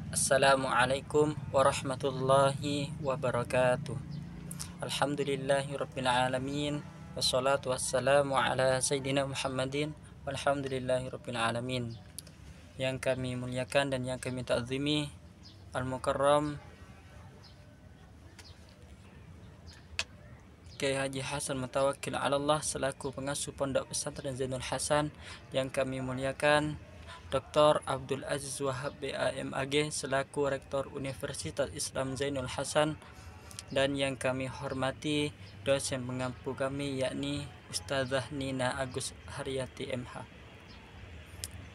Assalamualaikum warahmatullahi wabarakatuh. Alhamdulillahirabbil alamin. Wassalatu wassalamu ala sayyidina Muhammadin walhamdulillahirabbil alamin. Yang kami muliakan dan yang kami ta'zimi, Al-Mukarram Kiai Haji Hasan Mutawakkil 'ala Allah selaku pengasuh Pondok Pesantren Zainul Hasan. Yang kami muliakan Dr. Abdul Aziz Wahab BAMAG selaku Rektor Universitas Islam Zainul Hasan. Dan yang kami hormati dosen pengampu kami, yakni Ustazah Nina Agus Haryati MH.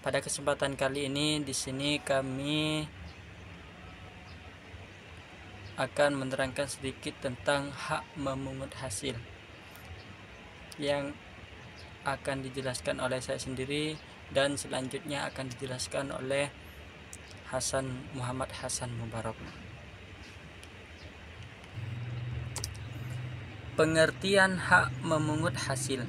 Pada kesempatan kali ini di sini kami akan menerangkan sedikit tentang hak memungut hasil yang akan dijelaskan oleh saya sendiri dan selanjutnya akan dijelaskan oleh Muhammad Hasan Mubarak. Pengertian hak memungut hasil.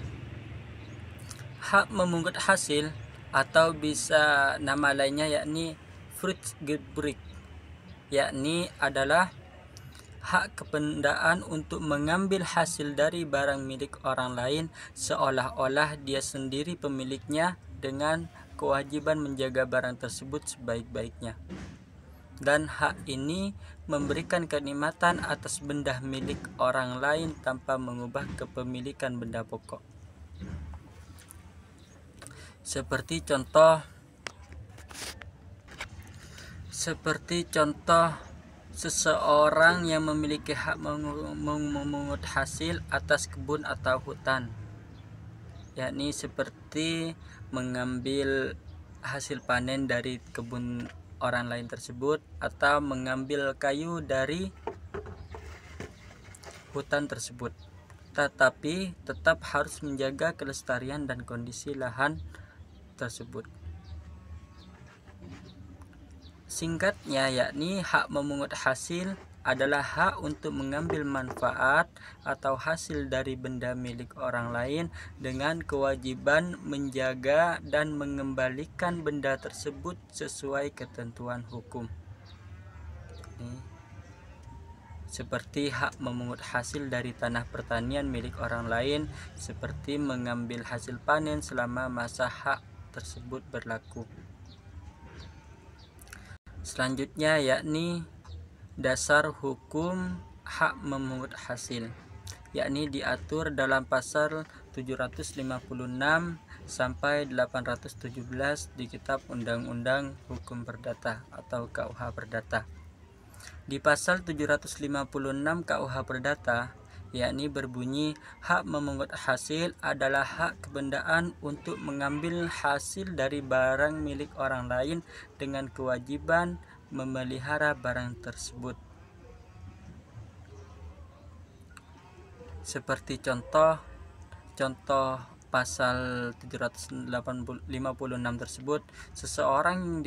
Hak memungut hasil atau bisa nama lainnya yakni Fruitgebruik, yakni adalah hak kependaan untuk mengambil hasil dari barang milik orang lain seolah-olah dia sendiri pemiliknya, dengan kewajiban menjaga barang tersebut sebaik-baiknya. Dan hak ini memberikan kenikmatan atas benda milik orang lain tanpa mengubah kepemilikan benda pokok. Seperti contoh seseorang yang memiliki hak memungut hasil atas kebun atau hutan, yakni seperti mengambil hasil panen dari kebun orang lain tersebut atau mengambil kayu dari hutan tersebut, tetapi tetap harus menjaga kelestarian dan kondisi lahan tersebut. Singkatnya, yakni hak memungut hasil adalah hak untuk mengambil manfaat atau hasil dari benda milik orang lain dengan kewajiban menjaga dan mengembalikan benda tersebut sesuai ketentuan hukum. Seperti hak memungut hasil dari tanah pertanian milik orang lain, seperti mengambil hasil panen selama masa hak tersebut berlaku. Selanjutnya yakni dasar hukum hak memungut hasil, yakni diatur dalam pasal 756 sampai 817 di Kitab Undang-Undang Hukum Perdata atau KUH Perdata. Di pasal 756 KUH Perdata yakni berbunyi, hak memungut hasil adalah hak kebendaan untuk mengambil hasil dari barang milik orang lain dengan kewajiban memelihara barang tersebut. Seperti contoh pasal 756 tersebut, seseorang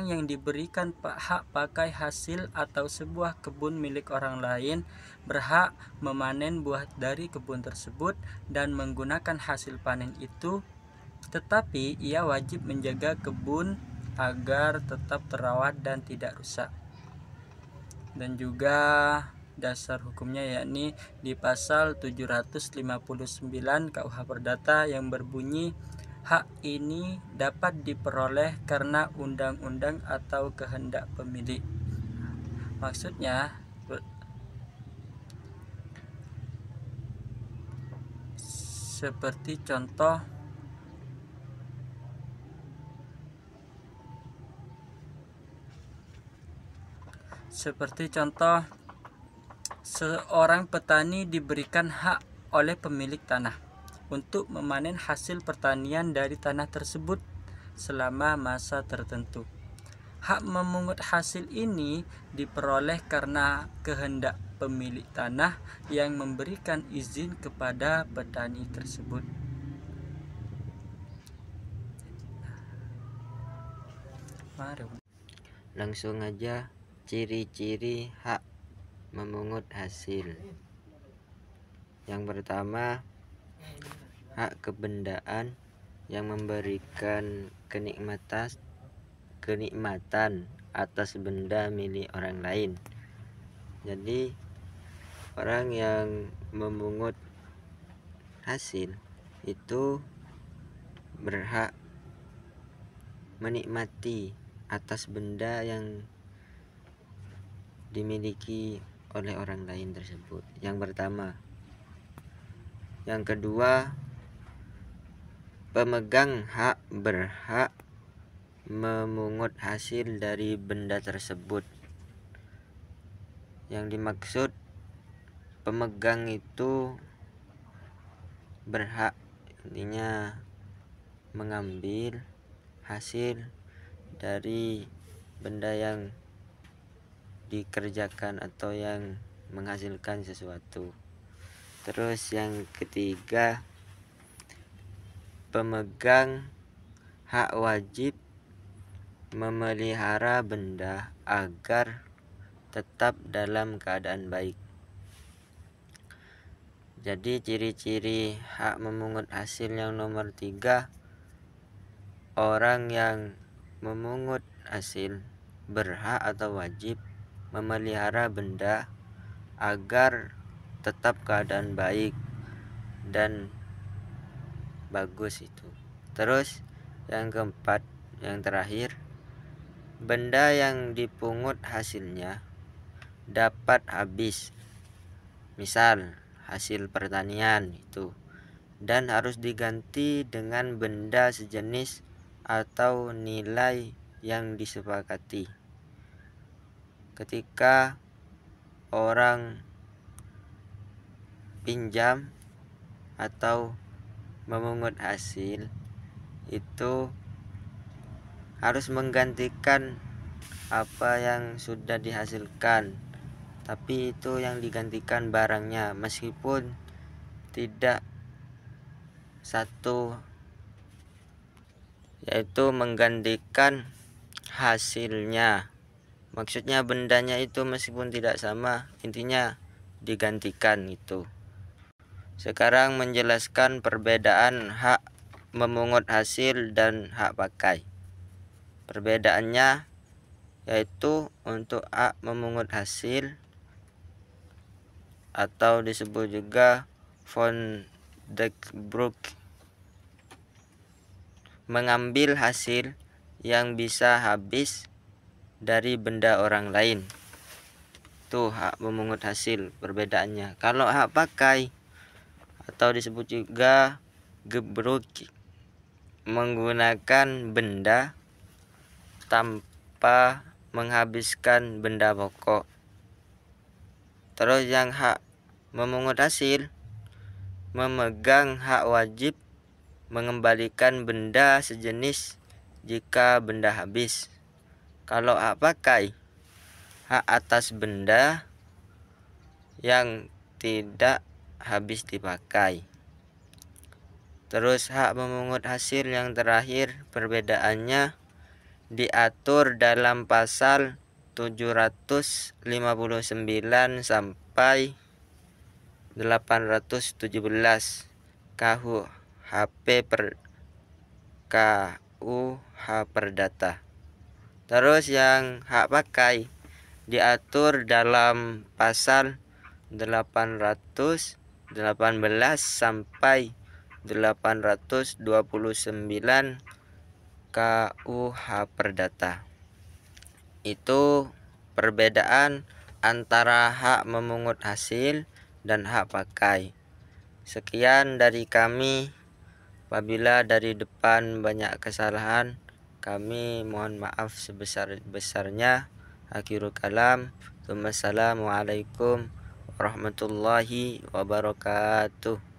yang diberikan hak pakai hasil atau sebuah kebun milik orang lain berhak memanen buah dari kebun tersebut dan menggunakan hasil panen itu, tetapi ia wajib menjaga kebun agar tetap terawat dan tidak rusak. Dan juga dasar hukumnya yakni di pasal 759 KUH Perdata yang berbunyi, hak ini dapat diperoleh karena undang-undang atau kehendak pemilik. Maksudnya seperti contoh seorang petani diberikan hak oleh pemilik tanah untuk memanen hasil pertanian dari tanah tersebut selama masa tertentu. Hak memungut hasil ini diperoleh karena kehendak pemilik tanah yang memberikan izin kepada petani tersebut. Langsung aja ciri-ciri hak memungut hasil. Yang pertama, hak kebendaan yang memberikan kenikmatan atas benda milik orang lain. Jadi orang yang memungut hasil itu berhak menikmati atas benda yang dimiliki oleh orang lain tersebut. Yang pertama. Yang kedua, pemegang hak berhak memungut hasil dari benda tersebut. Yang dimaksud pemegang itu berhak, intinya mengambil hasil dari benda yang dikerjakan atau yang menghasilkan sesuatu. Terus yang ketiga, pemegang hak wajib memelihara benda agar tetap dalam keadaan baik. Jadi ciri-ciri hak memungut hasil yang nomor 3, orang yang memungut hasil berhak atau wajib memelihara benda agar tetap keadaan baik dan bagus itu. Terus yang keempat, yang terakhir, benda yang dipungut hasilnya dapat habis, misal hasil pertanian itu, dan harus diganti dengan benda sejenis atau nilai yang disepakati. Ketika orang pinjam atau memungut hasil itu harus menggantikan apa yang sudah dihasilkan, tapi itu yang digantikan barangnya, meskipun tidak satu, yaitu menggantikan hasilnya. Maksudnya bendanya itu meskipun tidak sama, intinya digantikan itu. Sekarang menjelaskan perbedaan hak memungut hasil dan hak pakai. Perbedaannya yaitu untuk hak memungut hasil atau disebut juga von Deckbrook, mengambil hasil yang bisa habis dari benda orang lain. Itu hak memungut hasil perbedaannya. Kalau hak pakai atau disebut juga gebruk, menggunakan benda tanpa menghabiskan benda pokok. Terus yang hak memungut hasil memegang hak wajib mengembalikan benda sejenis jika benda habis. Kalau hak pakai, hak atas benda yang tidak habis dipakai. Terus hak memungut hasil yang terakhir, perbedaannya diatur dalam pasal 759 sampai 817 KUH Perdata. Terus yang hak pakai diatur dalam pasal 818 sampai 829 KUH Perdata. Itu perbedaan antara hak memungut hasil dan hak pakai. Sekian dari kami. Apabila dari depan banyak kesalahan, kami mohon maaf sebesar-besarnya. Akhirul kalam. Assalamualaikum warahmatullahi wabarakatuh.